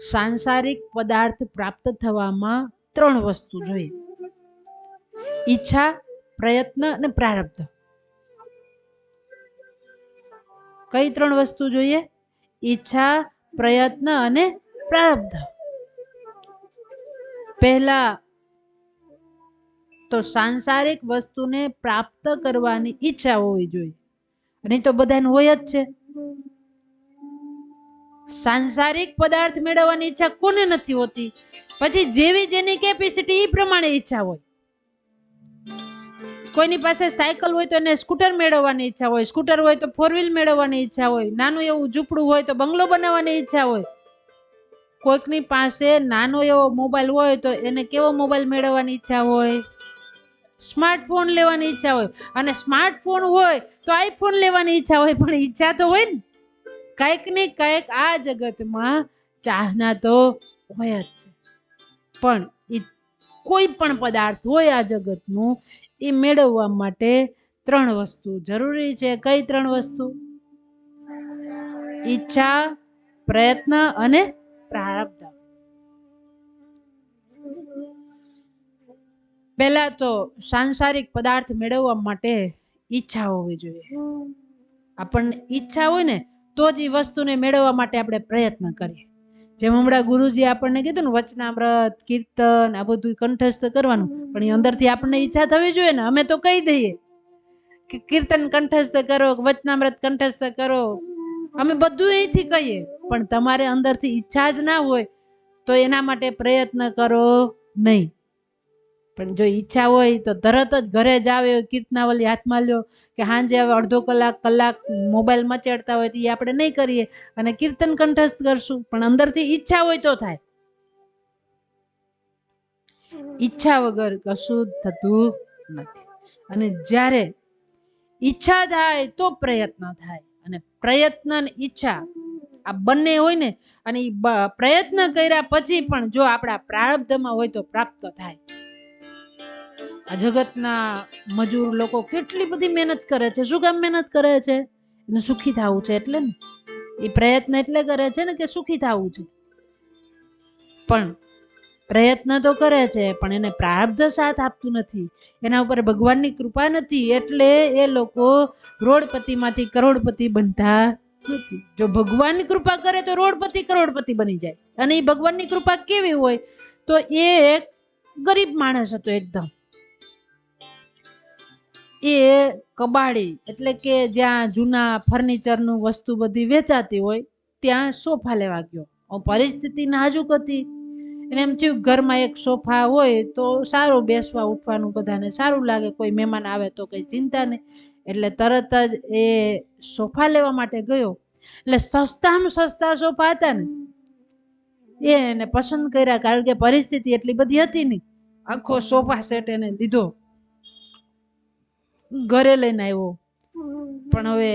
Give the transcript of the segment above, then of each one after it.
सांसारिक पदार्थ प्राप्त थवामां त्रण वस्तु जोईए, ઈચ્છા, પ્રયત્ન અને પ્રારબ્ધ. કઈ ત્રણ વસ્તુ જોઈએ? ઈચ્છા, પ્રયત્ન અને પ્રારબ્ધ. પહેલા તો सांसारिक વસ્તુને પ્રાપ્ત કરવાની ઈચ્છા હોવી જોઈએ, અને તો બધાને હોય જ છે. सांसारिक पदार्थ મેળવવાની ઈચ્છા કોને નથી હોતી? પછી જેવી જેની કેપેસિટી એ પ્રમાણે ઈચ્છા હોય. કોઈની પાસે સાયકલ હોય તો એને સ્કૂટર મેળવવાની ઈચ્છા હોય, સ્કૂટર હોય તો ફોર વ્હીલ મેળવવાની ઈચ્છા હોય, નાનું એવું ઝૂંપડું હોય તો બંગલો બનાવવાની ઈચ્છા હોય. કોઈકની પાસે નાનો એવો મોબાઈલ હોય તો એને કેવો મોબાઈલ મેળવવાની ઈચ્છા હોય? સ્માર્ટફોન લેવાની ઈચ્છા હોય, અને સ્માર્ટફોન હોય તો આઈફોન લેવાની ઈચ્છા હોય. પણ ઈચ્છા તો હોય ને કઈક ને કઈક. આ જગતમાં ચાહના તો હોય જ છે, પણ કોઈ પણ પદાર્થ હોય આ જગતનું, એ મેળવવા માટે ત્રણ વસ્તુ જરૂરી છે. કઈ ત્રણ વસ્તુ? ઈચ્છા, પ્રયત્ન અને પ્રારબ્ધ. પહેલા તો सांसारिक પદાર્થ મેળવવા માટે ઈચ્છા હોવી જોઈએ. આપણને ઈચ્છા હોય ને તો જ એ વસ્તુને મેળવવા માટે આપણે પ્રયત્ન કરીએ. જેમ હમણાં ગુરુજી આપણને કીધું ને, વચનામૃત, કીર્તન આ બધું કંઠસ્થ કરવાનું, પણ એ અંદરથી આપણને ઈચ્છા થવી જોઈએ ને. અમે તો કહી દઈએ કે કીર્તન કંઠસ્થ કરો, વચનામૃત કંઠસ્થ કરો, અમે બધું અહીંથી કહીએ, પણ તમારે અંદરથી ઈચ્છા જ ના હોય તો એના માટે પ્રયત્ન કરો નહીં. પણ જો ઈચ્છા હોય તો તરત જ ઘરે જાવ, કીર્તનાવલી હાથમાં લ્યો, કે સાંજે હવે અડધો કલાક મોબાઈલ મચેડતા હોય તો એ આપણે નહીં કરીએ અને કીર્તન કંઠસ્થ કરશું. પણ અંદરથી ઈચ્છા હોય તો થાય. ઈચ્છા વગર કશું થતું નથી. અને જ્યારે ઈચ્છા થાય તો પ્રયત્ન થાય, અને પ્રયત્ન અને ઈચ્છા આ બંને હોય ને, અને પ્રયત્ન કર્યા પછી પણ જો આપણા પ્રારબ્ધમાં હોય તો પ્રાપ્ત થાય. આ જગતના મજૂર લોકો કેટલી બધી મહેનત કરે છે. શું કામ મહેનત કરે છે? એને સુખી થવું છે એટલે ને. એ પ્રયત્ન એટલે કરે છે ને કે સુખી થવું છે. પણ પ્રયત્ન તો કરે છે, પણ એને પ્રારબ્ધ સાથ આપતું નથી, એના ઉપર ભગવાનની કૃપા નથી, એટલે એ લોકો રોડપતિમાંથી કરોડપતિ બનતા નથી. જો ભગવાનની કૃપા કરે તો રોડપતિ કરોડપતિ બની જાય. અને એ ભગવાનની કૃપા કેવી હોય? તો એ એક ગરીબ માણસ હતો એકદમ. એ કબાડી એટલે કે જ્યાં જૂના ફર્નિચરનું વસ્તુ બધી વેચાતી હોય ત્યાં સોફા લેવા ગયો. પરિસ્થિતિ નાજુક હતી. એને એમ થયું ઘરમાં એક સોફા હોય તો સારું, બેસવા ઉઠવાનું બધાને સારું લાગે, કોઈ મહેમાન આવે તો કઈ ચિંતા નહીં. એટલે તરત જ એ સોફા લેવા માટે ગયો. એટલે સસ્તામાં સસ્તા સોફા હતા ને એને પસંદ કર્યા, કારણ કે પરિસ્થિતિ એટલી બધી હતી નહીં. આખો સોફા સેટ એને લીધો, ઘરે લઈને આવ્યો. પણ હવે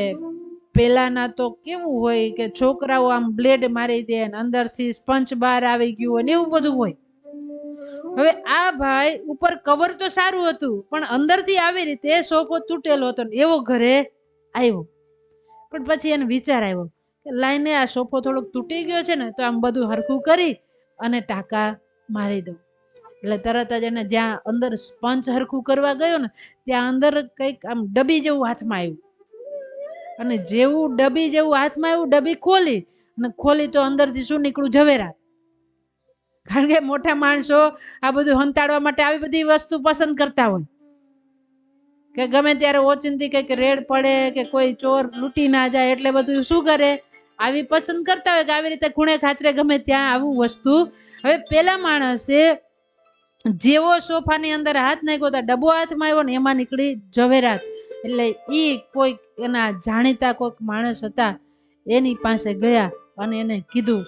પેલાના તો કેવું હોય કે છોકરાઓ આમ બ્લેડ મારી દે ને અંદરથી સ્પંચ બહાર આવી ગયું હોય ને એવું બધું હોય. હવે આ ભાઈ ઉપર કવર તો સારું હતું, પણ અંદરથી આવી રીતે સોફો તૂટેલો હતો ને એવો ઘરે આવ્યો. પણ પછી એને વિચાર આવ્યો કે લાઈને આ સોફો થોડોક તૂટી ગયો છે ને, તો આમ બધું હરખું કરી અને ટાંકા મારી દઉં. એટલે તરત જ એને જ્યાં અંદર સ્પંચ હરખું કરવા ગયો ને ત્યાં અંદર કંઈક આમ ડબ્બી જેવું હાથમાં આવ્યું. અને જેવું ડબ્બી જેવું હાથમાં આવ્યું, ડબ્બી ખોલી, અને ખોલી તો અંદરથી શું નીકળ્યું? ઝવેરાત. કારણ કે મોટા માણસો આ બધું હંતાડવા માટે આવી બધી વસ્તુ પસંદ કરતા હોય, કે ગમે ત્યારે ઓચિંતી કંઈક રેડ પડે કે કોઈ ચોર લૂંટી ના જાય, એટલે બધું શું કરે? આવી પસંદ કરતા હોય કે આવી રીતે ખૂણે ખાચરે ગમે ત્યાં આવું વસ્તુ. હવે પેલા માણસે જેવો સોફાની અંદર હાથ નાખ્યો તો ડબ્બો હાથમાં આવ્યો ને એમાં નીકળી ઝવેરાત. એટલે ઈ કોઈ એના જાણીતા કોઈક માણસ હતા, એની પાસે ગયા અને એને કીધું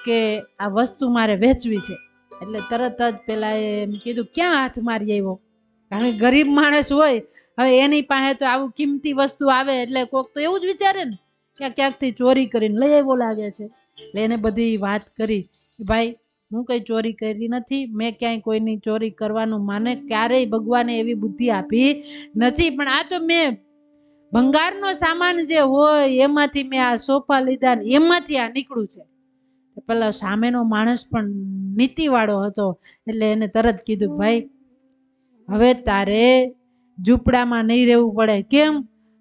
કે આ વસ્તુ મારે વેચવી છે. એટલે તરત જ પેલા એમ કીધું ક્યાં હાથ મારી આવ્યો? કારણ કે ગરીબ માણસ હોય, હવે એની પાસે તો આવું કિંમતી વસ્તુ આવે એટલે કોક તો એવું જ વિચારે ને કે ક્યાંકથી ચોરી કરીને લઈ આવ્યો લાગે છે. એટલે એને બધી વાત કરી, ભાઈ હું કઈ ચોરી કરી નથી, મેં ક્યાંય કોઈની ચોરી કરવાનું મને ક્યારેય ભગવાને એવી બુદ્ધિ આપી નથી, પણ આ તો મેં ભંગારનો સામાન જે હોય એમાંથી મેં આ સોફા લીધા ને એમાંથી આ નીકળ્યું છે. પેલા સામેનો માણસ પણ નીતિવાળો હતો એટલે એને તરત કીધું કે ભાઈ હવે તારે ઝૂંપડામાં નહીં રહેવું પડે. કેમ?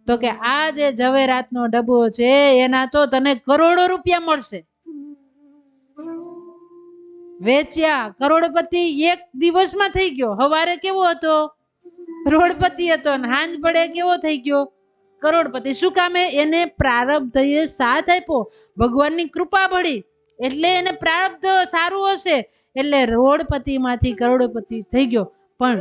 તો કે આ જે ઝવેરાતનો ડબ્બો છે એના તો તને કરોડો રૂપિયા મળશે. વેચ્યા, કરોડપતિ એક દિવસમાં થઈ ગયો. હવારે કેવો હતો? રોડપતિ હતો ને હાંજ પડે કેવો થઈ ગયો? કરોડપતિ. શું કામે? એને પ્રારબ્ધએ સાથ આપ્યો, ભગવાનની કૃપા મળી એટલે એને પ્રારબ્ધ સારું હશે એટલે રોડપતિમાંથી કરોડપતિ થઈ ગયો. પણ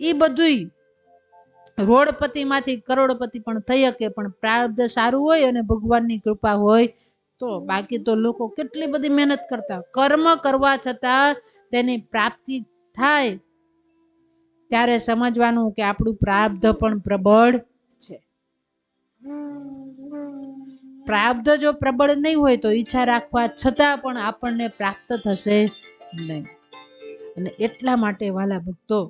એ બધુંય રોડપતિમાંથી કરોડપતિ પણ થઈ શકે, પણ પ્રારબ્ધ સારું હોય અને ભગવાનની કૃપા હોય તો. બાકી તો લોકો કેટલી બધી મહેનત કરતા, કર્મ કરવા છતાં તેની પ્રાપ્તિ થાય ત્યારે સમજવાનું કે આપણું પ્રારબ્ધ પણ પ્રબળ છે. પ્રારબ્ધ જો પ્રબળ નહીં હોય તો ઈચ્છા રાખવા છતાં પણ આપણને પ્રાપ્ત થશે નહીં. અને એટલા માટે વાલા ભક્તો,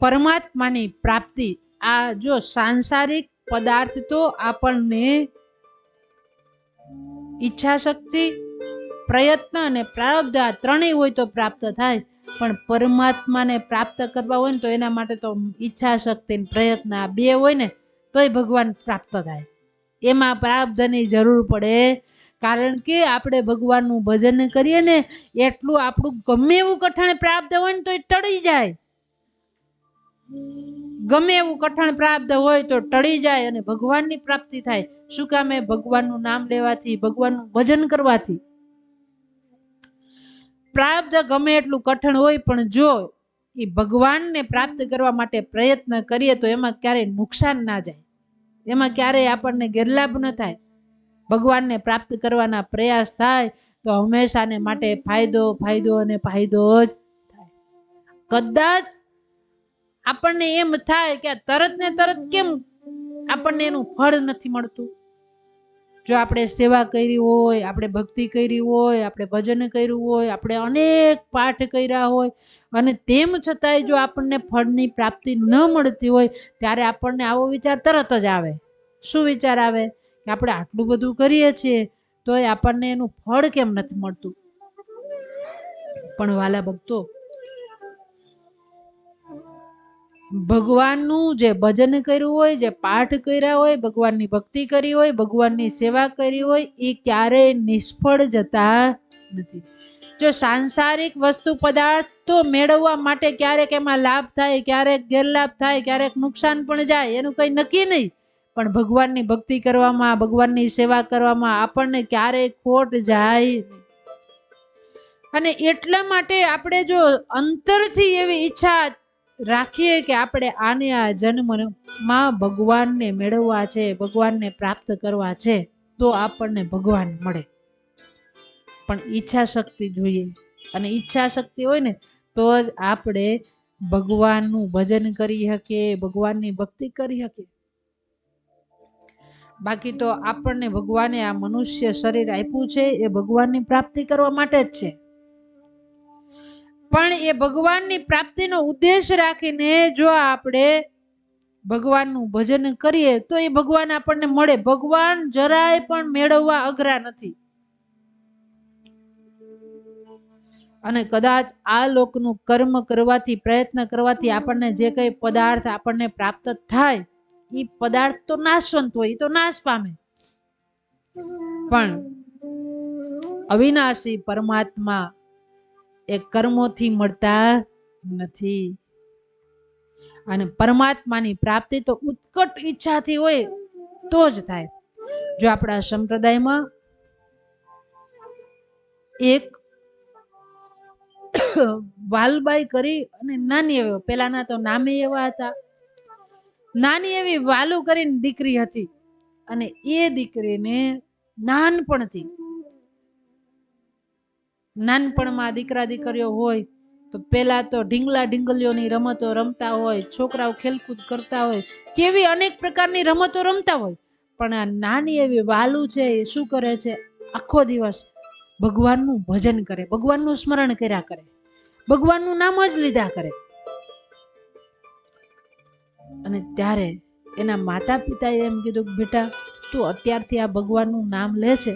પરમાત્માની પ્રાપ્તિ, આ જો સાંસારિક પદાર્થ તો આપણને ઈચ્છા શક્તિ, પ્રયત્ન અને પ્રારબ્ધ આ ત્રણેય હોય તો પ્રાપ્ત થાય. પણ પરમાત્માને પ્રાપ્ત કરવા હોય ને તો એના માટે તો ઈચ્છા શક્તિ ને પ્રયત્ન આ બે હોય ને તોય ભગવાન પ્રાપ્ત થાય. એમાં પ્રારબ્ધની જરૂર પડે, કારણ કે આપણે ભગવાનનું ભજન કરીએ ને એટલું આપણું ગમે એવું કઠણ પ્રાપ્ત હોય ને તો એ ટળી જાય. ગમે એવું કઠણ પ્રાપ્ત હોય તો ટળી જાય અને ભગવાનની પ્રાપ્તિ થાય. શું કામે? ભગવાનનું નામ લેવાથી, ભગવાનનું ભજન કરવાથી. પ્રાપ્ત ગમે એટલું કઠણ હોય પણ જો એ ભગવાનને પ્રાપ્ત કરવા માટે પ્રયત્ન કરીએ તો એમાં ક્યારેય નુકસાન ના જાય, એમાં ક્યારેય આપણને ગેરલાભ ન થાય. ભગવાનને પ્રાપ્ત કરવાના પ્રયાસ થાય તો હંમેશાને માટે ફાયદો ફાયદો અને ફાયદો જ થાય. કદાચ આપણને એમ થાય કે તરત ને તરત કેમ આપણને એનું ફળ નથી મળતું. જો આપણે સેવા કરી હોય, આપણે ભક્તિ કરી હોય, આપણે ભજન કર્યું હોય, આપણે અનેક પાઠ કર્યા હોય અને તેમ છતાંય જો આપણને ફળની પ્રાપ્તિ ન મળતી હોય ત્યારે આપણને આવો વિચાર તરત જ આવે. શું વિચાર આવે? કે આપણે આટલું બધું કરીએ છીએ તોય આપણને એનું ફળ કેમ નથી મળતું. પણ વાલા ભક્તો, ભગવાનનું જે ભજન કર્યું હોય, જે પાઠ કર્યા હોય, ભગવાનની ભક્તિ કરી હોય, ભગવાનની સેવા કરી હોય એ ક્યારેય નિષ્ફળ જતા નથી. જો સાંસારિક વસ્તુ પદાર્થ તો મેળવવા માટે ક્યારેક એમાં લાભ થાય, ક્યારેક ગેરલાભ થાય, ક્યારેક નુકસાન પણ જાય, એનું કઈ નક્કી નહીં. પણ ભગવાનની ભક્તિ કરવામાં, ભગવાનની સેવા કરવામાં આપણને ક્યારેય ખોટ જાય. અને એટલા માટે આપણે જો અંતરથી એવી ઈચ્છા રાખીએ કે આપણે આને આ જન્મમાં ભગવાનને મેળવવા છે, ભગવાનને પ્રાપ્ત કરવા છે, તો આપણને ભગવાન મળે. પણ ઈચ્છા શક્તિ જોઈએ, અને ઈચ્છા શક્તિ હોય ને તો જ આપણે ભગવાનનું ભજન કરી શકીએ, ભગવાનની ભક્તિ કરી શકીએ. બાકી તો આપણને ભગવાને આ મનુષ્ય શરીર આપ્યું છે એ ભગવાનની પ્રાપ્તિ કરવા માટે જ છે. પણ એ ભગવાનની પ્રાપ્તિનો ઉદ્દેશ રાખીને જો આપણે ભગવાનનું ભજન કરીએ તો એ ભગવાન આપણને મળે. ભગવાન જરાય પણ મેળવવા અઘરા નથી. અને કદાચ આ લોકનું કર્મ કરવાથી, પ્રયત્ન કરવાથી આપણને જે કઈ પદાર્થ આપણને પ્રાપ્ત થાય એ પદાર્થ તો નાશવંત હોય, એ તો નાશ પામે. પણ અવિનાશી પરમાત્મા એ કર્મોથી મળતા નથી. અને પરમાત્માની પ્રાપ્તિ તો ઉત્કટ ઈચ્છાથી હોય તો જ થાય. જો આપણા સંપ્રદાયમાં એક વાલબાઈ કરી અને નાની એવી, પેલાના તો નામે એવા હતા, નાની એવી વાલુ કરીને દીકરી હતી. અને એ દીકરીને નાનપણમાં દીકરા દીકરીઓ હોય તો પેલા તો ઢીંગલા ઢીંગલીઓની રમતો રમતા હોય, છોકરાઓ ખેલકૂદ કરતા હોય, કેવી અનેક પ્રકારની રમતો રમતા હોય. પણ આ નાની એવી વાલુ છે એ શું કરે છે? આખો દિવસ ભગવાનનું ભજન કરે, ભગવાનનું સ્મરણ કર્યા કરે, ભગવાનનું નામ જ લીધા કરે. અને ત્યારે એના માતા પિતાએ એમ કીધું કે બેટા તું અત્યારથી આ ભગવાનનું નામ લે છે.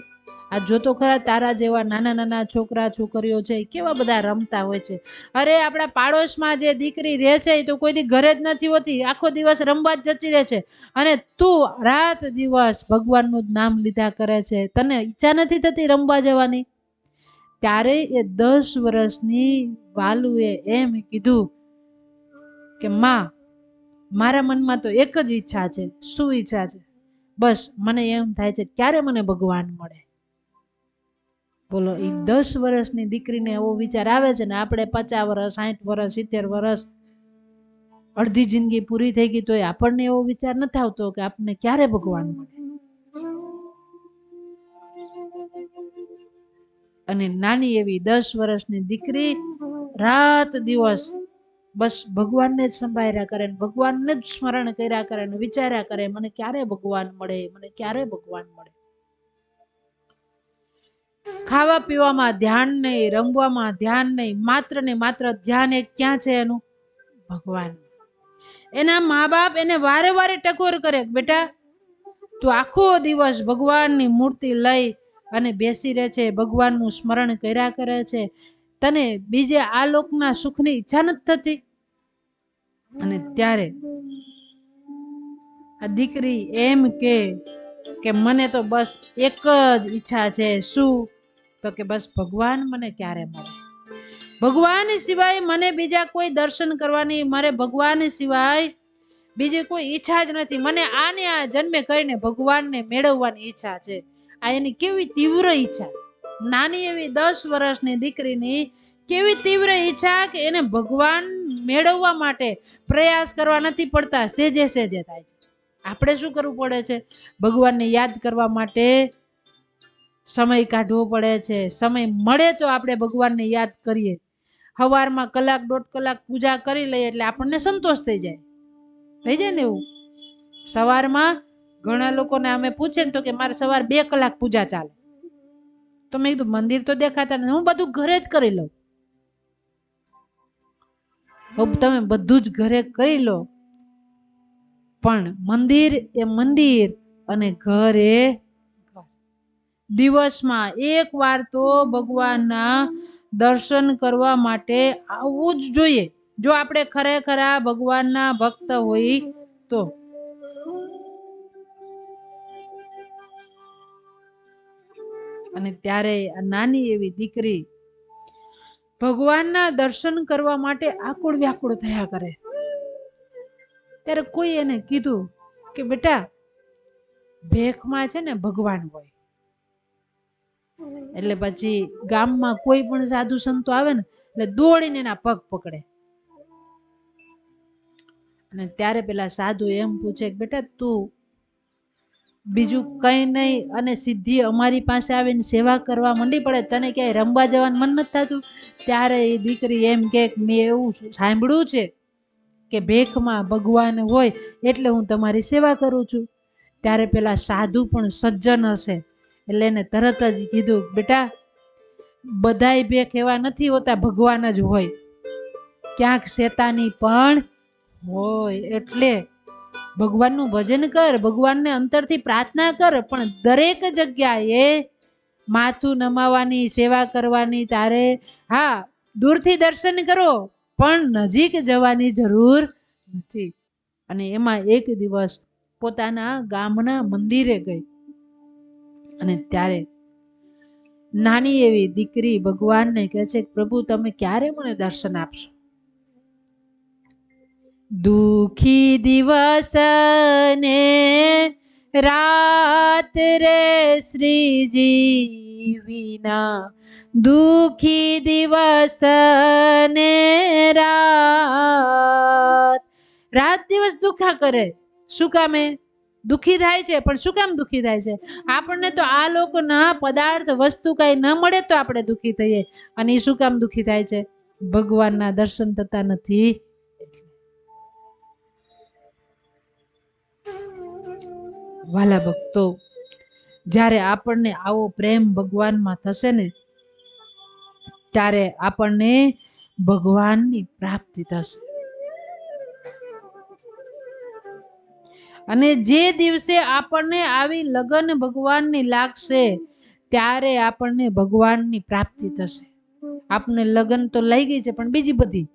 આ જોતો ખરા તારા જેવા નાના નાના છોકરા છોકરીઓ છે કેવા બધા રમતા હોય છે. અરે આપણા પાડોશમાં જે દીકરી રહે છે એ તો કોઈ દી ઘરે જ નથી હોતી, આખો દિવસ રમવા જ જતી રહે છે. અને તું રાત દિવસ ભગવાનનું જ નામ લીધા કરે છે, તને ઈચ્છા નથી થતી રમવા જવાની? ત્યારે એ 10 વર્ષની વાલુએ એમ કીધું કે માં, મારા મનમાં તો એક જ ઈચ્છા છે. શું ઈચ્છા છે? બસ મને એમ થાય છે ક્યારે મને ભગવાન મળે. બોલો, એ 10 વર્ષની દીકરીને એવો વિચાર આવે છે ને આપણે 50 વર્ષ 60 વર્ષ 70 વર્ષ અડધી જિંદગી પૂરી થઈ ગઈ તોય આપણને એવો વિચાર નથી આવતો કે આપણને ક્યારે ભગવાન મળે. અને નાની એવી 10 વર્ષની દીકરી રાત દિવસ બસ ભગવાનને જ સંભાળ્યા કરે, ભગવાનને જ સ્મરણ કર્યા કરે ને વિચાર્યા કરે મને ક્યારે ભગવાન મળે, મને ક્યારે ભગવાન મળે. ખાવા પીવામાં ધ્યાન નહીં, રમવામાં ધ્યાન નહીં, માત્ર ને માત્ર ધ્યાન એક ક્યાં છે એનું? ભગવાન. એના મા બાપ એને વારે વારે ટકોર કરે, બેટા તું આખો દિવસ ભગવાનની મૂર્તિ લઈ અને બેસી રહે છે, ભગવાનનું સ્મરણ કર્યા કરે છે, તને બીજે આ લોકના સુખની ઈચ્છા નથી થતી? અને ત્યારે આ દીકરી એમ કે મને તો બસ એક જ ઈચ્છા છે. શું? તો કે બસ ભગવાન મને ક્યારે મળે, ભગવાન સિવાય મને બીજા કોઈ દર્શન કરવાની, મારે ભગવાન સિવાય બીજી કોઈ ઈચ્છા જ નથી. મને આને આ જન્મે કરીને ભગવાનને મેળવવાની ઈચ્છા છે. આ એની કેવી તીવ્ર ઈચ્છા, નાની એવી 10 વર્ષની દીકરીની કેવી તીવ્ર ઈચ્છા કે એને ભગવાન મેળવવા માટે પ્રયાસ કરવા નથી પડતા, સેજે સેજે થાય છે. આપણે શું કરવું પડે છે? ભગવાનને યાદ કરવા માટે સમય કાઢવો પડે છે. સમય મળે તો આપણે ભગવાનને યાદ કરીએ. સવારમાં 1 કલાક 1.5 કલાક પૂજા કરી લઈએ એટલે આપણને સંતોષ થઈ જાય ને. એવું સવારમાં ઘણા લોકોને અમે પૂછે ને તો કે મારે સવાર 2 કલાક પૂજા ચાલે. તો મેં કીધું મંદિર તો દેખાતા નથી, હું બધું ઘરે જ કરી લઉં. તમે બધું જ ઘરે કરી લો, પણ મંદિર એ મંદિર અને ઘર એ દિવસમાં એક વાર તો ભગવાનના દર્શન કરવા માટે આવવું જ જોઈએ, જો આપણે ખરેખર ભગવાનના ભક્ત હોય તો. અને ત્યારે આ નાની એવી દીકરી ભગવાનના દર્શન કરવા માટે આકુળ વ્યાકુળ થયા કરે. ત્યારે કોઈ એને કીધું કે બેટા ભેખમાં છે ને ભગવાન હોય. એટલે પછી ગામમાં કોઈ પણ સાધુ સંતો આવે ને એટલે દોડીને એના પગ પકડે. અને ત્યારે પેલા સાધુ એમ પૂછે કે બેટા તું બીજું કઈ નહીં અને સીધી અમારી પાસે આવીને સેવા કરવા મંડી પડે, તને ક્યાંય રમવા જવાનું મન નથી થતું? ત્યારે એ દીકરી એમ કે મેં એવું સાંભળ્યું છે કે ભેખમાં ભગવાન હોય એટલે હું તમારી સેવા કરું છું. ત્યારે પેલા સાધુ પણ સજ્જન હશે એટલે એને તરત જ કીધું બેટા બધાય ભેખ એવા નથી હોતા, ભગવાન જ હોય, ક્યાંક શેતાની પણ હોય. એટલે ભગવાનનું ભજન કર, ભગવાનને અંતરથી પ્રાર્થના કર, પણ દરેક જગ્યાએ માથું નમાવાની સેવા કરવાની તારે, હા દૂરથી દર્શન કરો પણ નજીક જવાની જરૂર નથી. અને એમાં એક દિવસ પોતાના ગામના મંદિરે ગઈ અને ત્યારે નાની એવી દીકરી ભગવાનને કહે છે પ્રભુ તમે ક્યારે મને દર્શન આપશો? દુખી દિવસ ને રાત રે શ્રીજી વિના, દુખી દિવસ ને રાત. રાત દિવસ દુખા કરે. શું કામે દુખી થાય છે? પણ શું કામ દુખી થાય છે? આપણને તો આ લોકના પદાર્થ વસ્તુ કઈ ન મળે તો આપણે દુખી થઈએ. અને એ શું કામ દુખી થાય છે? ભગવાનના દર્શન થતા નથી. વાલા ભક્તો, જ્યારે આપણને આવો પ્રેમ ભગવાનમાં થશે ને ત્યારે આપણને ભગવાનની પ્રાપ્તિ થશે. અને જે દિવસે આપણને આવી લગન ભગવાનની લાગશે ત્યારે આપણને ભગવાનની પ્રાપ્તિ થશે. આપણને લગન તો લઈ ગઈ છે, પણ બીજી બધી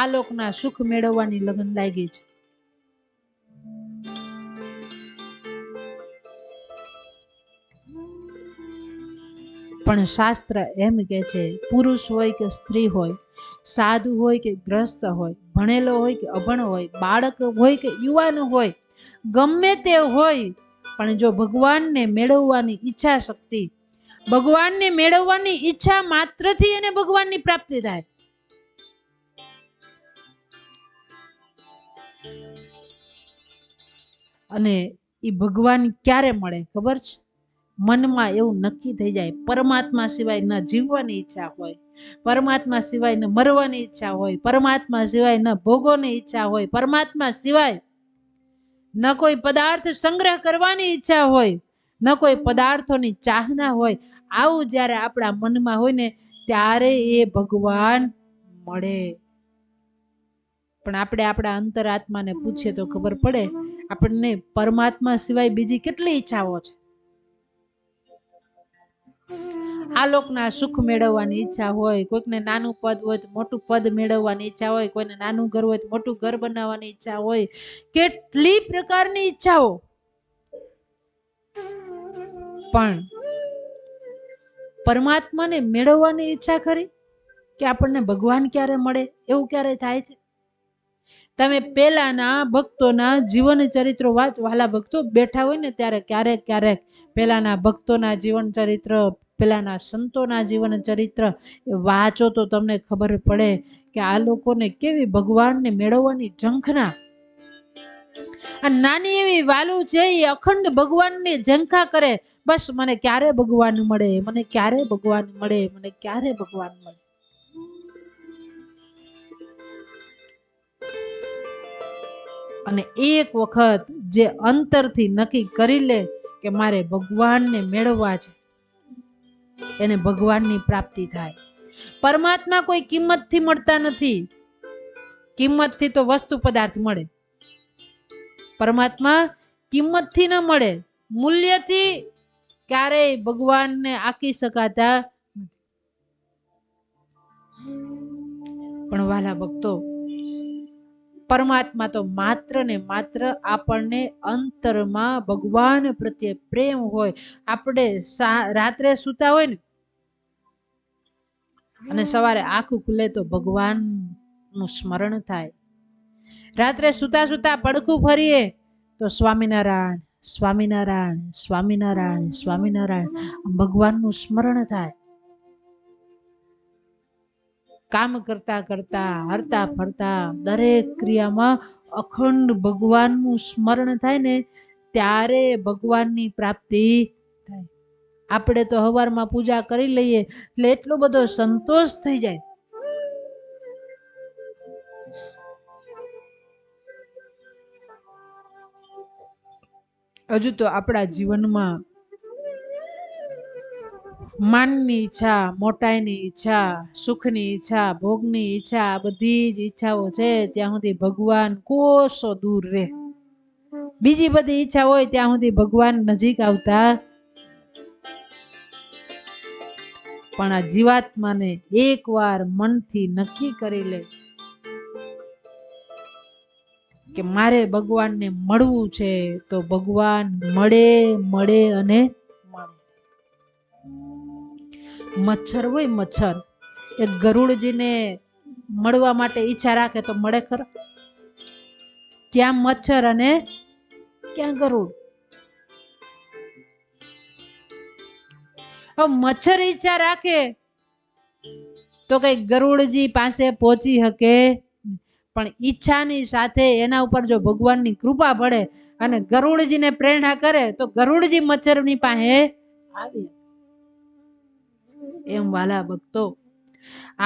આલોકના સુખ મેળવવાની લગન લાગી છે. પણ શાસ્ત્ર એમ કે છે, પુરુષ હોય કે સ્ત્રી હોય, સાધુ હોય કે ગ્રસ્ત હોય, ભણેલો હોય કે અભણ હોય, બાળક હોય કે યુવાન હોય, ગમે તે હોય, પણ જો ભગવાનને મેળવવાની ઈચ્છા શક્તિ, ભગવાનને મેળવવાની ઈચ્છા માત્રથી એને ભગવાનની પ્રાપ્તિ થાય. અને એ ભગવાન ક્યારે મળે ખબર છે? મનમાં એવું નક્કી થઈ જાય, પરમાત્મા સિવાય ન જીવવાની ઈચ્છા હોય, પરમાત્મા સિવાય ન મરવાની ઈચ્છા હોય, પરમાત્મા સિવાય ન ભોગોની ઈચ્છા હોય, પરમાત્મા સિવાય ન કોઈ પદાર્થ સંગ્રહ કરવાની ઈચ્છા હોય, ન કોઈ પદાર્થોની ચાહના હોય. આવું જ્યારે આપણા મનમાં હોય ને ત્યારે એ ભગવાન મળે. પણ આપણે આપણા અંતરાત્માને પૂછીએ તો ખબર પડે આપણને પરમાત્મા સિવાય બીજી કેટલી ઈચ્છાઓ છે. આલોકના સુખ મેળવવાની ઈચ્છા હોય, કોઈકને નાનું પદ હોય તો મોટું પદ મેળવવાની ઈચ્છા હોય, કોઈને નાનું ઘર હોય તો મોટું ઘર બનાવવાની ઈચ્છા હોય, કેટલી પ્રકારની ઈચ્છાઓ. પણ પરમાત્માને મેળવવાની ઈચ્છા ખરી કે આપણને ભગવાન ક્યારે મળે એવું ક્યારે થાય છે? તમે પેલાના ભક્તોના જીવન ચરિત્રો વાંચો. વાલા ભક્તો બેઠા હોય ને ત્યારે ક્યારેક ક્યારેક પેલાના ભક્તોના જીવન ચરિત્ર, પેલાના સંતોના જીવન ચરિત્ર વાંચો તો તમને ખબર પડે કે આ લોકોને કેવી ભગવાનને મેળવવાની ઝંખના. આ નાની એવી વાલું છે એ અખંડ ભગવાનની ઝંખા કરે, બસ મને ક્યારે ભગવાન મળે, મને ક્યારે ભગવાન મળે, મને ક્યારે ભગવાન મળે. અને એક વખત જે અંતરથી નક્કી કરી લે કે મારે ભગવાનને મેળવવા છે, એને ભગવાનની પ્રાપ્તિ થાય. પરમાત્મા કોઈ કિંમતથી મળતા નથી. કિંમતથી તો વસ્તુ પદાર્થ મળે, પરમાત્મા કિંમતથી ન મળે, મૂલ્યથી ક્યારેય ભગવાનને આંકી શકાતા નથી. પણ વાલા ભક્તો, પરમાત્મા તો માત્ર ને માત્ર આપણને અંતરમાં ભગવાન પ્રત્યે પ્રેમ હોય. આપણે રાત્રે સૂતા હોય ને અને સવારે આંખું ખુલે તો ભગવાન નું સ્મરણ થાય. રાત્રે સુતા સુતા પડખું ફરીએ તો સ્વામિનારાયણ સ્વામિનારાયણ સ્વામિનારાયણ સ્વામિનારાયણ ભગવાનનું સ્મરણ થાય. કામ કરતા કરતા, હરતા ફરતા દરેક ક્રિયામાં અખંડ ભગવાનનું સ્મરણ થાય ને ત્યારે ભગવાનની પ્રાપ્તિ થાય. આપણે તો હવારમાં પૂજા કરી લઈએ એટલે એટલો બધો સંતોષ થઈ જાય. હજુ તો આપણા જીવનમાં માનની ઈચ્છા, મોટાઈની ઈચ્છા, સુખની ઈચ્છા, ભોગની ઈચ્છા, બધી જ ઈચ્છાઓ છે ત્યાં સુધી ભગવાન કોસો દૂર રહે. બીજી બધી ઈચ્છા હોય ત્યાં સુધી ભગવાન નજીક આવતા. પણ આ જીવાત્માને એકવાર મનથી નક્કી કરી લે કે મારે ભગવાનને મળવું છે તો ભગવાન મળે મળે અને મળે. મચ્છર હોય, મચ્છર એ ગરુડજીને મળવા માટે ઈચ્છા રાખે તો મળે ખરો? ક્યાં મચ્છર અને ક્યાં ગરુડ? મચ્છર ઈચ્છા રાખે તો કઈ ગરુડજી પાસે પહોંચી શકે? પણ ઈચ્છાની સાથે એના ઉપર જો ભગવાનની કૃપા પડે અને ગરુડજીને પ્રેરણા કરે તો ગરુડજી મચ્છરની પાસે આવે. એમ વાલા ભક્તો,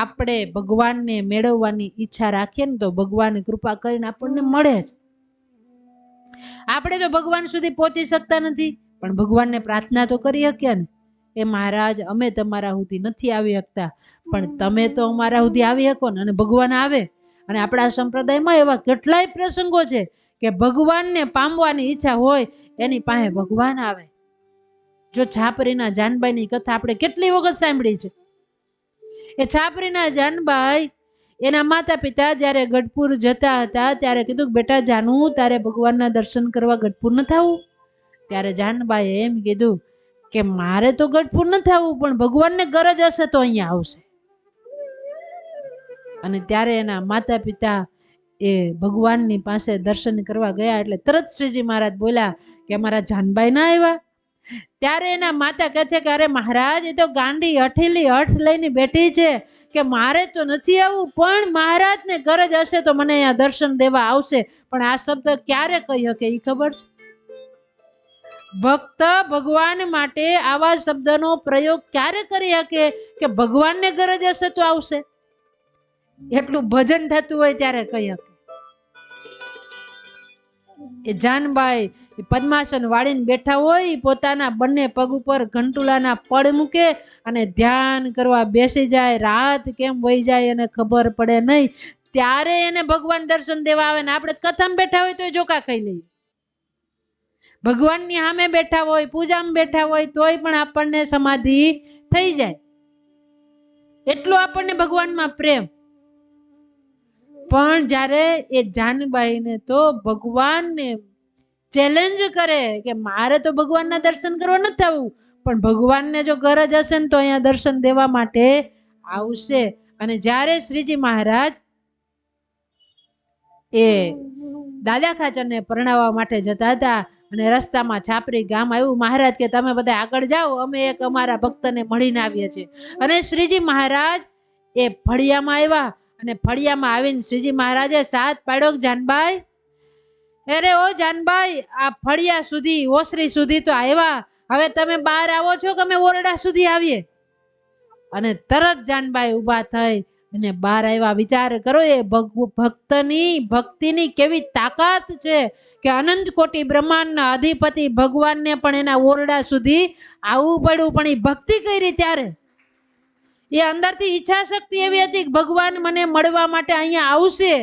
આપણે ભગવાનને મેળવવાની ઈચ્છા રાખીએ ને તો ભગવાન કૃપા કરીને આપણને મળે જ. આપણે તો ભગવાન સુધી પહોંચી શકતા નથી પણ ભગવાનને પ્રાર્થના તો કરી શકીએ ને, એ મહારાજ અમે તમારા સુધી નથી આવી શકતા પણ તમે તો અમારા સુધી આવી શકો ને. અને ભગવાન આવે અને આપણા સંપ્રદાયમાં એવા કેટલાય પ્રસંગો છે કે ભગવાનને પામવાની ઈચ્છા હોય એની પાસે ભગવાન આવે. જો છાપરીના જાનબાઈની કથા આપણે કેટલી વખત સાંભળી છે. એ છાપરીના જાનબાઈ એના માતા પિતા જ્યારે ગઢપુર જતા હતા ત્યારે કીધું કે બેટા જાનુ તારે ભગવાનના દર્શન કરવા ગઢપુર ન થવું. ત્યારે જાનબાઈએ એમ કીધું કે મારે તો ગઢપુર ન થવું પણ ભગવાનને ગરજ હશે તો અહીંયા આવશે. અને ત્યારે એના માતા પિતા એ ભગવાનની પાસે દર્શન કરવા ગયા એટલે તરત શ્રીજી મહારાજ બોલ્યા કે અમારા જાનબાઈ ના આવ્યા. ત્યારે એના માતા કહે છે કે અરે મહારાજ એ તો ગાંડી હઠીલી હઠ લઈને બેઠી છે કે મારે તો નથી આવવું પણ મહારાજને ગરજ હશે તો મને અહીંયા દર્શન દેવા આવશે. પણ આ શબ્દ ક્યારે કહી શકે એ ખબર છે? ભક્ત ભગવાન માટે આવા શબ્દનો પ્રયોગ ક્યારે કરી શકે કે ભગવાનને ગરજ હશે તો આવશે? એટલું ભજન થતું હોય ત્યારે કહી શકે. એ જાનબાઈ પદ્માસન વાળીને બેઠા હોય, પોતાના બંને પગ ઉપર ઘંટુલાના પડ મૂકે અને ધ્યાન કરવા બેસી જાય. રાત કેમ વહી જાય એને ખબર પડે નહીં. ત્યારે એને ભગવાન દર્શન દેવા આવે ને આપણે કથામાં બેઠા હોય તો જોકા ખાઈ લઈએ. ભગવાનની સામે બેઠા હોય, પૂજામાં બેઠા હોય તોય પણ આપણને સમાધિ થઈ જાય. એટલો આપણને ભગવાનમાં પ્રેમ. પણ જ્યારે એ જાનબાઈને તો ભગવાનને ચેલેન્જ કરે કે મારે તો ભગવાનના દર્શન કરવા નથી થવું પણ ભગવાનને જો ગરજ હશે ને તો અહીંયા દર્શન દેવા માટે આવશે. અને જ્યારે શ્રીજી મહારાજ એ દાદા ખાચરને પરણાવવા માટે જતા હતા અને રસ્તામાં છાપરી ગામ આવ્યું. મહારાજ કે તમે બધા આગળ જાઓ, અમે એક અમારા ભક્તને મળીને આવીએ છીએ. અને શ્રીજી મહારાજ એ ફળિયામાં આવ્યા અને ફળિયામાં આવીને શ્રીજી મહારાજે સાથ પાડ્યો જાનબાઈ, અરે ઓ જાનબાઈ આ ફળિયા સુધી ઓસરી સુધી તો આવ્યા, હવે તમે બહાર આવો છો કે અમે ઓરડા સુધી આવીએ? અને તરત જાનબાઈ ઊભા થઈ અને બહાર આવ્યા. વિચાર કરો એ ભક્તની ભક્તિની કેવી તાકાત છે કે અનંત કોટી બ્રહ્માંડના અધિપતિ ભગવાનને પણ એના ઓરડા સુધી આવવું પડ્યું. પણ એ ભક્તિ કરી ત્યારે એ અંદરથી ઈચ્છા શક્તિ એવી હતી કે ભગવાન મને મળવા માટે અહીંયા આવશે.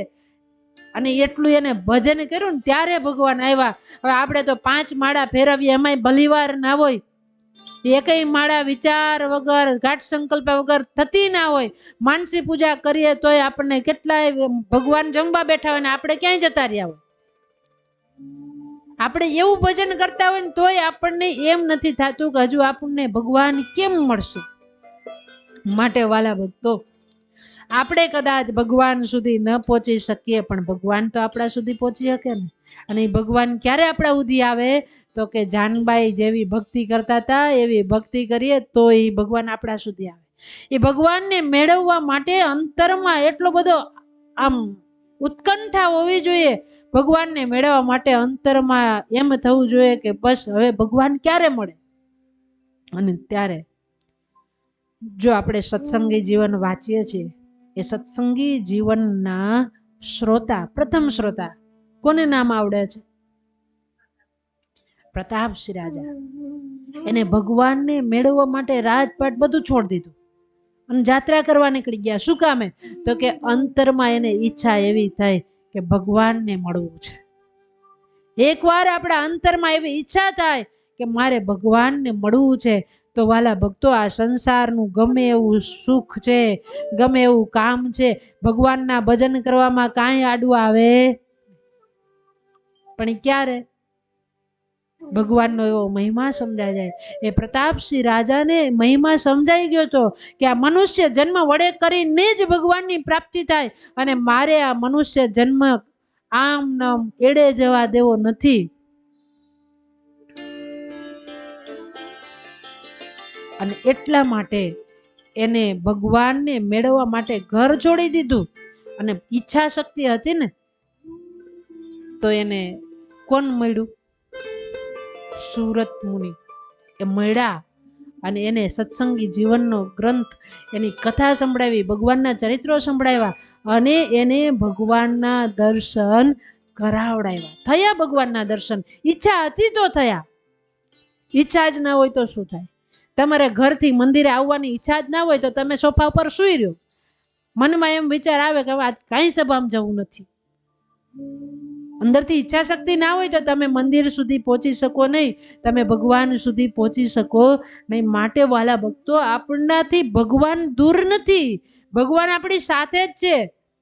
અને એટલું એને ભજન કર્યું ને ત્યારે ભગવાન આવ્યા. હવે આપણે તો 5 માળા ફેરવીએ એમાંય ભલીવાર ના હોય. એકય માળા વિચાર વગર ઘાટ સંકલ્પ વગર થતી ના હોય. માનસી પૂજા કરીએ તોય આપણને કેટલાય ભગવાન જમવા બેઠા હોય ને આપણે ક્યાંય જતા રહ્યા હોય. આપણે એવું ભજન કરતા હોય ને તોય આપણને એમ નથી થતું કે હજુ આપણને ભગવાન કેમ મળશે. માટે વાલા ભક્તો, આપણે કદાચ ભગવાન સુધી ન પહોંચી શકીએ પણ ભગવાન તો આપણા સુધી પહોંચી શકે ને. અને એ ભગવાન ક્યારે આપણા સુધી આવે તો કે જાનબાઈ જેવી ભક્તિ કરતા હતા એવી ભક્તિ કરીએ તો એ ભગવાન આપણા સુધી આવે. એ ભગવાનને મેળવવા માટે અંતરમાં એટલો બધો આમ ઉત્કંઠા હોવી જોઈએ. ભગવાનને મેળવવા માટે અંતરમાં એમ થવું જોઈએ કે બસ હવે ભગવાન ક્યારે મળે. અને ત્યારે જો આપણે સત્સંગી જીવન વાંચીએ છીએ, એ સત્સંગી જીવનના શ્રોતા, પ્રથમ શ્રોતા કોને નામ આવડે છે? પ્રતાપસિંહ રાજા. એને ભગવાનને મેળવવા માટે રાજપાટ બધું છોડી દીધું અને જાત્રા કરવા નીકળી ગયા. શું કામે? તો કે અંતરમાં એને ઈચ્છા એવી થઈ કે ભગવાનને મળવું છે. એકવાર આપણા અંતરમાં એવી ઈચ્છા થાય કે મારે ભગવાનને મળવું છે તો વાલા ભક્તો આ સંસારનું ગમે એવું સુખ છે, ગમે એવું કામ છે, ભગવાનના ભજન કરવામાં કાંઈ આડું આવે પણ ક્યારે ભગવાનનો એવો મહિમા સમજાઈ જાય. એ પ્રતાપસિંહ રાજાને મહિમા સમજાઈ ગયો હતો કે આ મનુષ્ય જન્મ વડે કરીને જ ભગવાનની પ્રાપ્તિ થાય અને મારે આ મનુષ્ય જન્મ આમ નામ એડે જવા દેવો નથી. અને એટલા માટે એને ભગવાનને મેળવવા માટે ઘર છોડી દીધું. અને ઈચ્છા શક્તિ હતી ને તો એને કોણ મળ્યું? સુરત મુનિ એ મળ્યા અને એને સત્સંગી જીવનનો ગ્રંથ, એની કથા સંભળાવી, ભગવાનના ચરિત્રો સંભળાવ્યા અને એને ભગવાનના દર્શન કરાવડાવ્યા. થયા ભગવાનના દર્શન. ઈચ્છા હતી તો થયા. ઈચ્છા જ ના હોય તો શું થાય? તમારે ઘરથી મંદિરે આવવાની ઈચ્છા જ ના હોય તો તમે સોફા ઉપર સૂઈ રહ્યો. મનમાં એમ વિચાર આવે કે હવે આજ કાંઈ સભામાં જવું નથી, અંદરથી ઈચ્છા શક્તિ ના હોય તો તમે મંદિર સુધી પહોંચી શકો નહીં, તમે ભગવાન સુધી પહોંચી શકો નહીં. માટે વાલા ભક્તો, આપણાથી ભગવાન દૂર નથી, ભગવાન આપણી સાથે જ છે,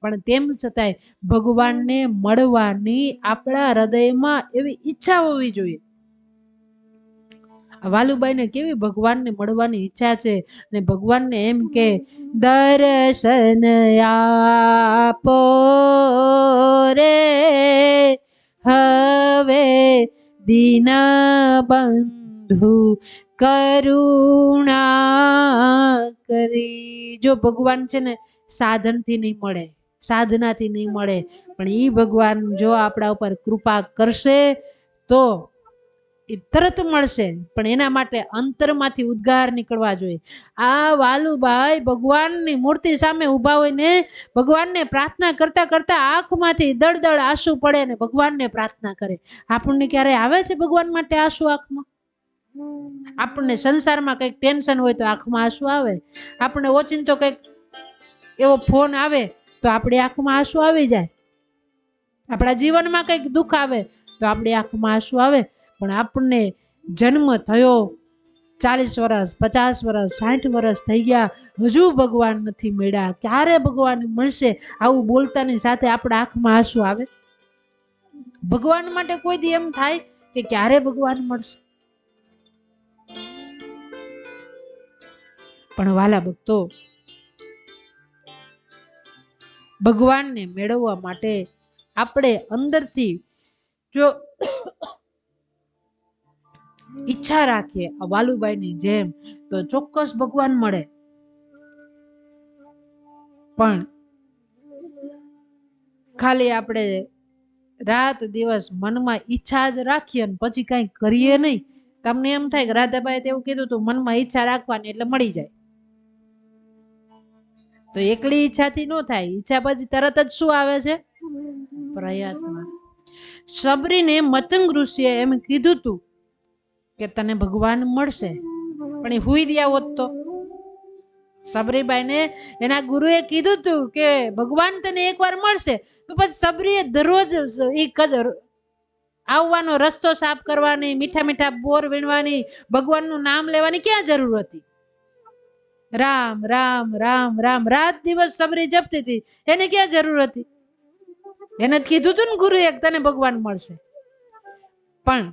પણ તેમ છતાંય ભગવાનને મળવાની આપણા હૃદયમાં એવી ઈચ્છા હોવી જોઈએ. વાલુબાઈને કેવી ભગવાનને મળવાની ઈચ્છા છે, અને ભગવાનને એમ કે દર્શન આપો રે હવે દીનબંધુ કરુણા કરી. જો ભગવાન છે ને સાધનથી નહીં મળે, સાધનાથી નહીં મળે, પણ ઈ ભગવાન જો આપણા ઉપર કૃપા કરશે તો એ તરત મળશે. પણ એના માટે અંતરમાંથી ઉદ્ગાર નીકળવા જોઈએ. આ વાલુબાઈ ભગવાનની મૂર્તિ સામે ઊભા હોય ને ભગવાનને પ્રાર્થના કરતા કરતા આંખમાંથી દળદળ આંસુ પડે ને ભગવાનને પ્રાર્થના કરે. આપણને ક્યારે આવે છે ભગવાન માટે આંસુ આંખમાં? આપણને સંસારમાં કંઈક ટેન્શન હોય તો આંખમાં આંસુ આવે, આપણને ઓચિંતો કંઈક એવો ફોન આવે તો આપણી આંખમાં આંસુ આવી જાય, આપણા જીવનમાં કંઈક દુઃખ આવે તો આપણી આંખમાં આંસુ આવે. પણ આપણને જન્મ થયો 40 વર્ષ 50 વર્ષ 60 વર્ષ થઈ ગયા, હજુ ભગવાન નથી મળ્યા, ક્યારે ભગવાન મળશે, આવું બોલતાની સાથે આપણા આંખમાં આંસુ આવે? ભગવાન માટે કોઈ દી એમ થાય કે ક્યારે ભગવાન મળશે? પણ વાલા ભક્તો, ભગવાનને મેળવવા માટે આપણે અંદરથી જો ઈચ્છા રાખીએ આ વાલુબાઈની જેમ તો ચોક્કસ ભગવાન મળે. પણ ખાલી આપણે રાત દિવસ મનમાં ઈચ્છા જ રાખીએ ને પછી કઈ કરીએ નહીં. તમને એમ થાય કે રાધાબાઈ એવું કીધું તું મનમાં ઈચ્છા રાખવાની એટલે મળી જાય, તો એકલી ઈચ્છાથી ન થાય. ઈચ્છા પછી તરત જ શું આવે છે? પ્રયત્ન. સબરીને મતંગ ઋષિએ એમ કીધું તું કે તને ભગવાન મળશે, પણ એ હુઈ રહ્યા હોત તો? સબરીબાઈને એના ગુરુએ કીધું તું કે ભગવાન તને એકવાર મળશે, તો પછી સબરીએ દરરોજ આવવાનો રસ્તો સાફ કરવાની, મીઠા મીઠા બોર વીણવાની, ભગવાનનું નામ લેવાની ક્યાં જરૂર હતી? રામ રામ રામ રામ રાત દિવસ સબરી જપતી હતી, એને ક્યાં જરૂર હતી? એને કીધું તું ને ગુરુએ તને ભગવાન મળશે. પણ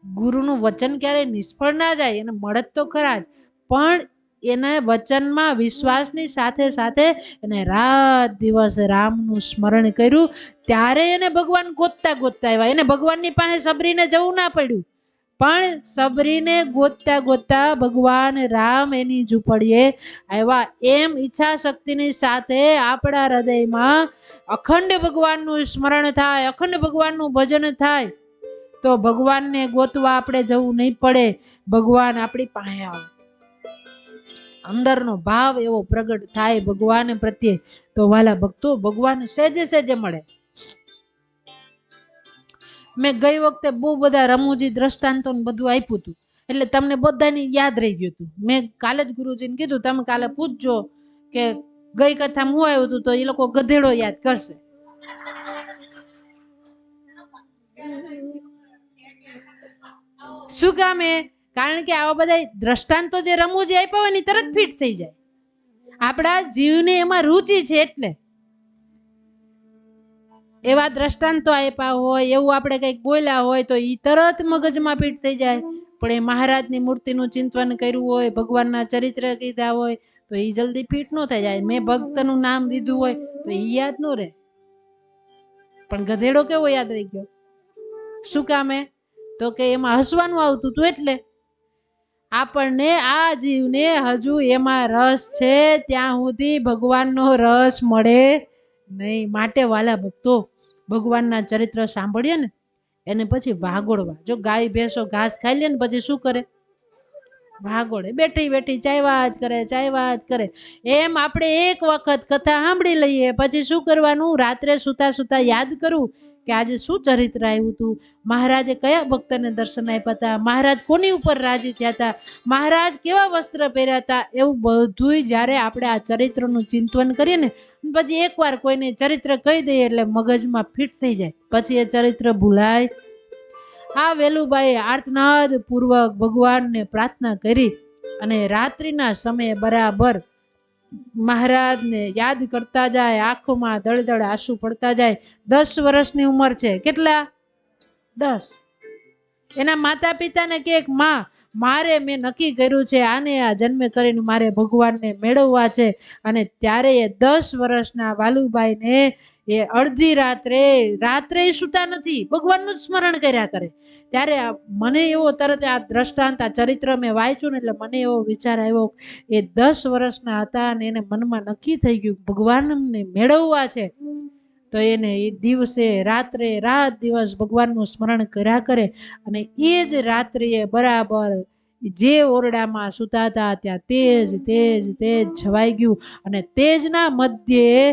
ગુરુનું વચન ક્યારેય નિષ્ફળ ના જાય, એને મળે તો ખરા જ, પણ એના વચનમાં વિશ્વાસની સાથે સાથે એને રાત દિવસ રામનું સ્મરણ કર્યું, ત્યારે એને ભગવાન ગોતતા ગોતતા આવ્યા. એને ભગવાનની પાસે સબરીને જવું ના પડ્યું, પણ સબરીને ગોતતા ગોતતા ભગવાન રામ એની ઝૂંપડીએ આવ્યા. એમ ઈચ્છા શક્તિની સાથે આપણા હૃદયમાં અખંડ ભગવાનનું સ્મરણ થાય, અખંડ ભગવાનનું ભજન થાય, તો ભગવાનને ગોતવા આપણે જવું નહીં પડે, ભગવાન આપણી પાસે આવે. અંદરનો ભાવ એવો પ્રગટ થાય ભગવાન પ્રત્યે, તો વાલા ભક્તો ભગવાન સહેજે સહેજે મળે. મેં ગઈ વખતે બહુ બધા રમૂજી દ્રષ્ટાંતો બધું આપ્યું હતું, એટલે તમને બધાને યાદ રહી ગયું હતું. મેં કાલે જ ગુરુજીને કીધું તમે કાલે પૂછજો કે ગઈ કથામાં હું આવ્યું હતું, તો એ લોકો ગધેડો યાદ કરશે. શું કામ? કારણ કે આવા બધા દ્રષ્ટાંતો જે રમૂજી આપ્યા હોય ને તરત ફિટ થઈ જાય. આપણા જીવને એમાં રુચિ છે, એટલે એવા દ્રષ્ટાંતો આપ્યા હોય, એવું આપણે કંઈક બોલ્યા હોય તો એ તરત મગજમાં ફિટ થઈ જાય. પણ એ મહારાજની મૂર્તિનું ચિંતન કર્યું હોય, ભગવાનના ચરિત્ર કીધા હોય તો એ જલ્દી ફિટ ન થઈ જાય. મેં ભક્તનું નામ દીધું હોય તો એ યાદ ન રહે, પણ ગધેડો કેવો યાદ રહી ગયો? શું કામે? તો કે એમાં હસવાનું આવતું હતું. એટલે આપણને આ જીવને હજુ એમાં રસ છે, ત્યાં સુધી ભગવાનનો રસ મળે નહીં. માટે વાલા ભક્તો, ભગવાનના ચરિત્ર સાંભળીએ ને એને પછી વાગોળવા. જો ગાય ભેંસો ઘાસ ખાઈ લે ને પછી શું કરે? વાગોળે. બેઠી બેઠી ચાવ્યા જ કરે, ચાવ્યા જ કરે. એમ આપણે એક વખત કથા સાંભળી લઈએ પછી શું કરવાનું? રાત્રે સુતા સુતા યાદ કરવું કે આજે શું ચરિત્ર આવ્યું હતું, મહારાજે કયા ભક્તને દર્શન આપ્યા હતા, મહારાજ કોની ઉપર રાજી થયા હતા, મહારાજ કેવા વસ્ત્ર પહેર્યા હતા, એવું બધું જ્યારે આપણે આ ચરિત્રનું ચિંતન કરીએ ને પછી એકવાર કોઈને ચરિત્ર કહી દઈએ એટલે મગજમાં ફિટ થઈ જાય, પછી એ ચરિત્ર ભૂલાય. આ વેલુબાઈએ આર્તનાદ પૂર્વક ભગવાનને પ્રાર્થના કરી અને રાત્રિના સમયે બરાબર મહારાજને યાદ કરતા જાય, આંખોમાં દળદળ આંસુ પડતા જાય. 10 વર્ષની ઉંમર છે. કેટલા? 10. એના માતા પિતાને કે માં, મારે મેં નક્કી કર્યું છે આને આ જન્મે કરીને મારે ભગવાનને મેળવવા છે. અને ત્યારે એ 10 વર્ષના વાલુબાઈને એ અડધી રાત્રે સુતા નથી, ભગવાનનું જ સ્મરણ કર્યા કરે. ત્યારે મને એવો તરત આ દ્રષ્ટાંત, આ ચરિત્ર મેં વાંચ્યું ને એટલે મને એવો વિચાર આવ્યો, એ 10 વર્ષના હતા અને એને મનમાં નક્કી થઈ ગયું ભગવાનને મેળવવા છે, તો એને એ દિવસે રાત્રે રાત દિવસ ભગવાનનું સ્મરણ કર્યા કરે. અને એ જ રાત્રિએ બરાબર જે ઓરડામાં સુતા હતા ત્યાં તેજ છવાઈ ગયું અને તેજના મધ્યે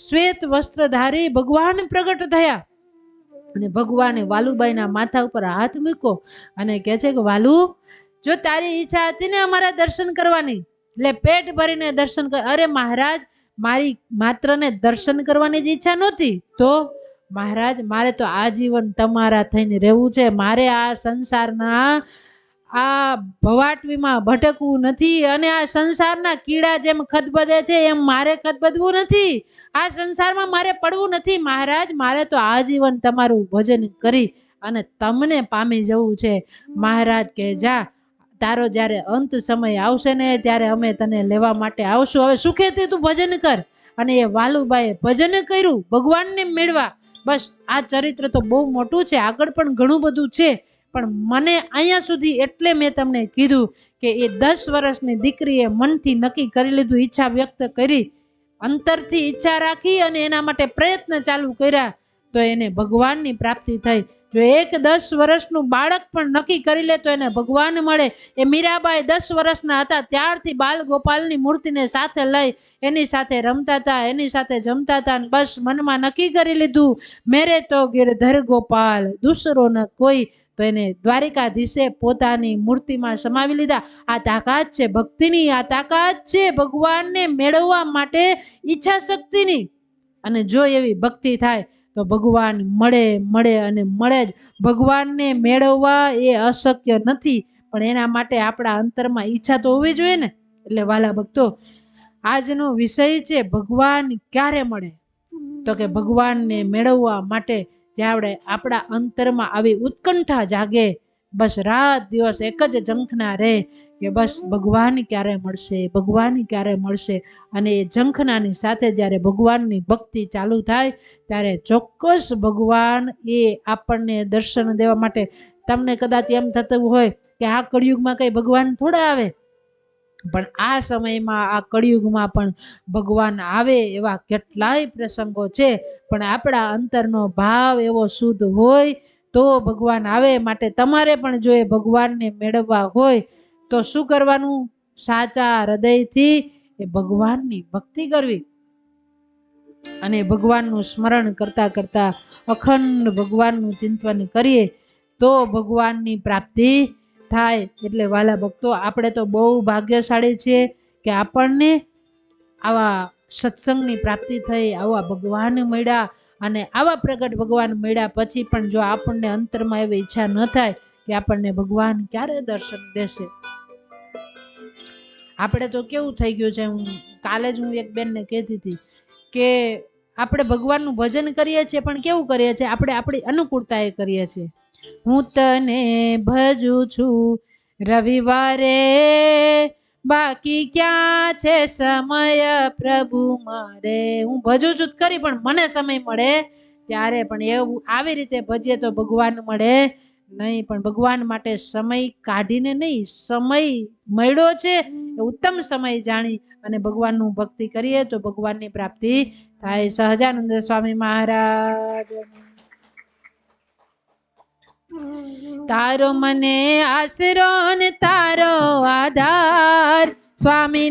શ્વેત વસ્ત્રધારી ભગવાન પ્રગટ થયા. અને ભગવાને વાલુબાઈના માથા ઉપર હાથ મૂક્યો અને કહે છે કે વાલુ, જો તારી ઈચ્છા હતી ને અમારા દર્શન કરવાની, એટલે પેટ ભરીને દર્શન કર. અરે મહારાજ, મારી માત્ર ને દર્શન કરવાની જ ઈચ્છા નહોતી, તો મહારાજ મારે તો આજીવન તમારા થઈને રહેવું છે, મારે આ સંસારના આ ભવાટવીમાં ભટકવું નથી અને આ સંસારના કીડા જેમ ખદબદે છે એમ મારે ખદબદવું નથી, આ સંસારમાં મારે પડવું નથી. મહારાજ મારે તો આજીવન તમારું ભજન કરી અને તમને પામી જવું છે. મહારાજ કે જા, તારો જ્યારે અંત સમય આવશે ને ત્યારે અમે તને લેવા માટે આવશું, હવે સુખેથી તું ભજન કર. અને એ વાલુબાઈએ ભજન કર્યું ભગવાનને મેળવા. બસ આ ચરિત્ર તો બહુ મોટું છે, આગળ પણ ઘણું બધું છે, પણ મને અહીંયા સુધી એટલે મેં તમને કીધું કે એ 10 વર્ષની દીકરીએ મનથી નક્કી કરી લીધું, ઈચ્છા વ્યક્ત કરી, અંતરથી ઈચ્છા રાખી અને એના માટે પ્રયત્ન ચાલુ કર્યા, તો એને ભગવાનની પ્રાપ્તિ થઈ. જો એક 10 વર્ષનું બાળક પણ નક્કી કરી લે તો એને ભગવાન મળે. એ મીરાબાઈ 10 વર્ષના હતા ત્યારથી બાલ ગોપાલની મૂર્તિને સાથે લઈ એની સાથે રમતા હતા, એની સાથે જમતા હતા. બસ મનમાં નક્કી કરી લીધું, મેરે તો ગિરધર ગોપાલ દૂસરો ન કોઈ, તો એને દ્વારિકાધીશે પોતાની મૂર્તિમાં સમાવી લીધા. આ તાકાત છે ભક્તિની, આ તાકાત છે ભગવાનને મેળવવા માટે ઈચ્છા શક્તિની. અને જો એવી ભક્તિ થાય તો ભગવાન મળે અને મળે જ. ભગવાનને મેળવવા એ અશક્ય નથી, પણ એના માટે આપણા અંતરમાં ઈચ્છા તો હોવી જોઈએ ને. એટલે વાલા ભક્તો, આજનો વિષય છે ભગવાન ક્યારે મળે, તો કે ભગવાનને મેળવવા માટે જ્યારે આપણા અંતરમાં આવી ઉત્કંઠા જાગે, બસ રાત દિવસ એક જ ઝંખના રહે કે બસ ભગવાન ક્યારે મળશે, ભગવાન ક્યારે મળશે. અને એ ઝંખનાની સાથે જ્યારે ભગવાનની ભક્તિ ચાલુ થાય ત્યારે ચોક્કસ ભગવાન એ આપણને દર્શન દેવા માટે. તમને કદાચ એમ થતું હોય કે આ કળિયુગમાં કઈ ભગવાન થોડા આવે, પણ આ સમયમાં આ કળિયુગમાં પણ ભગવાન આવે એવા કેટલાય પ્રસંગો છે. પણ આપણા અંતરનો ભાવ એવો શુદ્ધ હોય તો ભગવાન આવે. માટે તમારે પણ જો એ ભગવાનને મેળવવા હોય તો શું કરવાનું? સાચા હૃદયથી એ ભગવાનની ભક્તિ કરવી અને ભગવાનનું સ્મરણ કરતા કરતા અખંડ ભગવાનનું ચિંતન કરીએ તો ભગવાનની પ્રાપ્તિ થાય. એટલે વાલા ભક્તો, આપણે તો બહુ ભાગ્યશાળી છીએ કે આપણને આવા સત્સંગની પ્રાપ્તિ થઈ, આવા ભગવાન મળ્યા. અને આવા પ્રગટ ભગવાન મળ્યા પછી પણ જો આપણને અંતરમાં એવી ઈચ્છા ન થાય કે આપણને ભગવાન ક્યારે દર્શન દેશે. આપણે તો કેવું થઈ ગયું છે, કાલે જ હું એક બેનને કહેતી હતી કે આપણે ભગવાનનું ભજન કરીએ છીએ પણ કેવું કરીએ છીએ, આપણે આપણી અનુકૂળતાએ કરીએ છીએ. હું તને ભજું છું રવિવારે, બાકી ક્યાં છે સમય પ્રભુ મારે. હું ભજું છું કરી પણ મને સમય મળે ત્યારે, પણ એવું આવી રીતે ભજીએ તો ભગવાન મળે નહીં. પણ ભગવાન માટે સમય કાઢીને નહીં, સમય મળ્યો છે એ ઉત્તમ સમય જાણી અને ભગવાનનું ભક્તિ કરીએ તો ભગવાનની પ્રાપ્તિ થાય. સહજાનંદ સ્વામી મહારાજ. તારો મને આશરો ને તારો આધાર, સ્વામી